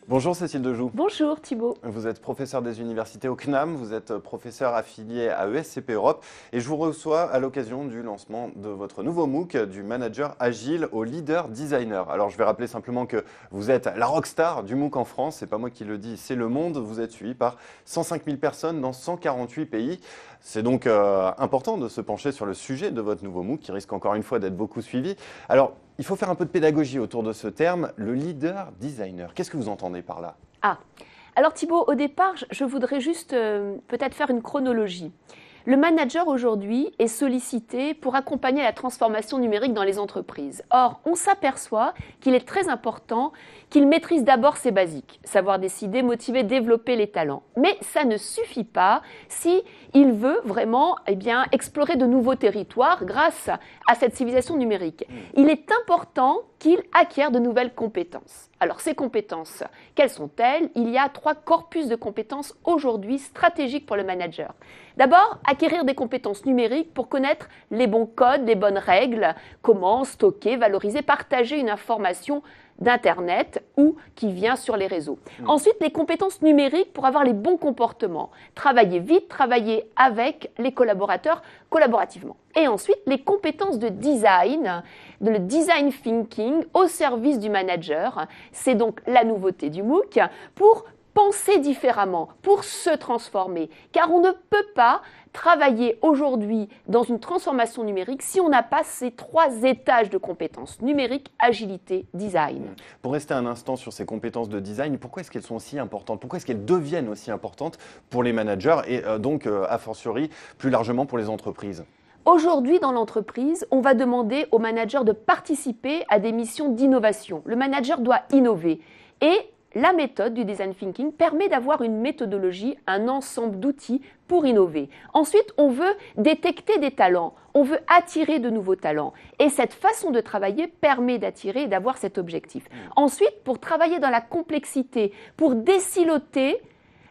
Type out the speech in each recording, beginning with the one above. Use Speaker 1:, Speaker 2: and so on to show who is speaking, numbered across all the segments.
Speaker 1: Bonjour Cécile Dejoux.
Speaker 2: Bonjour Thibault.
Speaker 1: Vous êtes professeur des universités au CNAM, vous êtes professeur affilié à ESCP Europe et je vous reçois à l'occasion du lancement de votre nouveau MOOC du manager agile au leader designer. Alors je vais rappeler simplement que vous êtes la rockstar du MOOC en France, c'est pas moi qui le dis, c'est le monde. Vous êtes suivi par 105 000 personnes dans 148 pays. C'est donc important de se pencher sur le sujet de votre nouveau MOOC qui risque encore une fois d'être beaucoup suivi. Alors, il faut faire un peu de pédagogie autour de ce terme, le leader designer. Qu'est-ce que vous entendez par là?
Speaker 2: Alors Thibault, au départ, je voudrais juste peut-être faire une chronologie. Le manager aujourd'hui est sollicité pour accompagner la transformation numérique dans les entreprises. Or, on s'aperçoit qu'il est très important qu'il maîtrise d'abord ses basiques, savoir décider, motiver, développer les talents. Mais ça ne suffit pas si il veut vraiment explorer de nouveaux territoires grâce à cette civilisation numérique. Il est important qu'il acquiert de nouvelles compétences. Alors, ces compétences, quelles sont-elles? Il y a 3 corpus de compétences aujourd'hui stratégiques pour le manager. D'abord, acquérir des compétences numériques pour connaître les bons codes, les bonnes règles, comment stocker, valoriser, partager une information d'Internet ou qui vient sur les réseaux. Ensuite, les compétences numériques pour avoir les bons comportements. Travailler vite, travailler avec les collaborateurs collaborativement. Et ensuite, les compétences de design, le design thinking au service du manager. C'est donc la nouveauté du MOOC pour penser différemment, pour se transformer. Car on ne peut pas travailler aujourd'hui dans une transformation numérique si on n'a pas ces 3 étages de compétences: numérique, agilité, design.
Speaker 1: Pour rester un instant sur ces compétences de design, pourquoi est-ce qu'elles sont aussi importantes? Pourquoi est-ce qu'elles deviennent aussi importantes pour les managers et donc, a fortiori, plus largement pour les entreprises?
Speaker 2: Aujourd'hui, dans l'entreprise, on va demander au manager de participer à des missions d'innovation. Le manager doit innover. Et la méthode du design thinking permet d'avoir une méthodologie, un ensemble d'outils pour innover. Ensuite, on veut détecter des talents, on veut attirer de nouveaux talents. Et cette façon de travailler permet d'attirer et d'avoir cet objectif. Ensuite, pour travailler dans la complexité, pour désiloter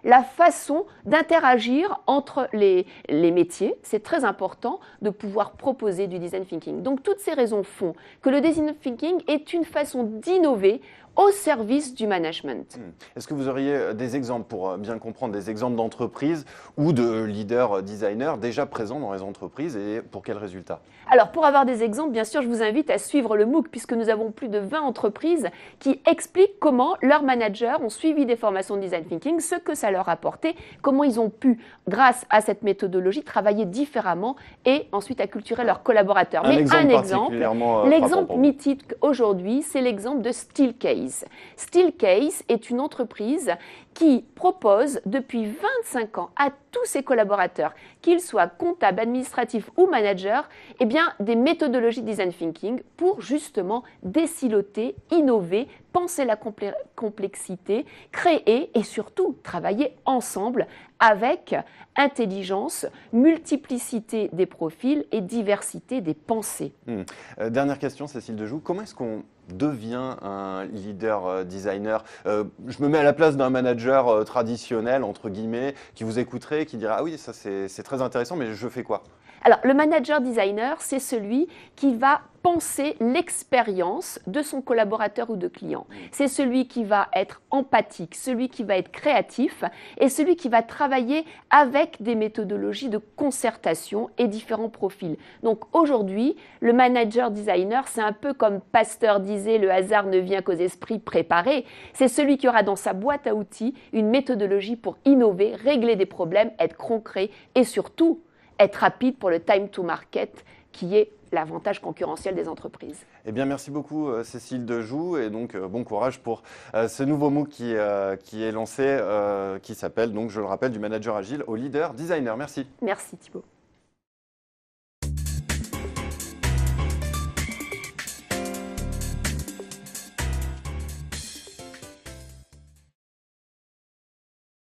Speaker 2: la façon d'interagir entre les métiers, c'est très important de pouvoir proposer du design thinking. Donc toutes ces raisons font que le design thinking est une façon d'innover au service du management.
Speaker 1: Est-ce que vous auriez des exemples, pour bien comprendre, des exemples d'entreprises ou de leaders designers déjà présents dans les entreprises et pour quels résultats?
Speaker 2: Alors pour avoir des exemples, bien sûr, je vous invite à suivre le MOOC puisque nous avons plus de 20 entreprises qui expliquent comment leurs managers ont suivi des formations de design thinking, ce que ça leur a apporté, comment ils ont pu, grâce à cette méthodologie, travailler différemment et ensuite acculturer leurs collaborateurs.
Speaker 1: Mais un exemple,
Speaker 2: l'exemple mythique aujourd'hui, c'est l'exemple de Steelcase. Steelcase est une entreprise qui propose depuis 25 ans à tous ses collaborateurs, qu'ils soient comptables, administratifs ou managers, des méthodologies de design thinking pour justement désiloter, innover, penser la complexité, créer et surtout travailler ensemble avec intelligence, multiplicité des profils et diversité des pensées.
Speaker 1: Dernière question, Cécile Dejoux, comment est-ce qu'on devient un leader designer? Je me mets à la place d'un manager traditionnel, entre guillemets, qui vous écouterait, qui dirait « Ah oui, ça c'est très intéressant, mais je fais quoi ?»
Speaker 2: Alors, le manager designer, c'est celui qui va penser l'expérience de son collaborateur ou de client. C'est celui qui va être empathique, celui qui va être créatif et celui qui va travailler avec des méthodologies de concertation et différents profils. Donc aujourd'hui, le manager designer, c'est un peu comme Pasteur disait, le hasard ne vient qu'aux esprits préparés. C'est celui qui aura dans sa boîte à outils une méthodologie pour innover, régler des problèmes, être concret et surtout être rapide pour le time to market qui est l'avantage concurrentiel des entreprises.
Speaker 1: Eh bien, merci beaucoup Cécile Dejoux et donc bon courage pour ce nouveau MOOC qui est lancé, qui s'appelle donc, je le rappelle, du manager agile au leader designer. Merci.
Speaker 2: Merci Thibault.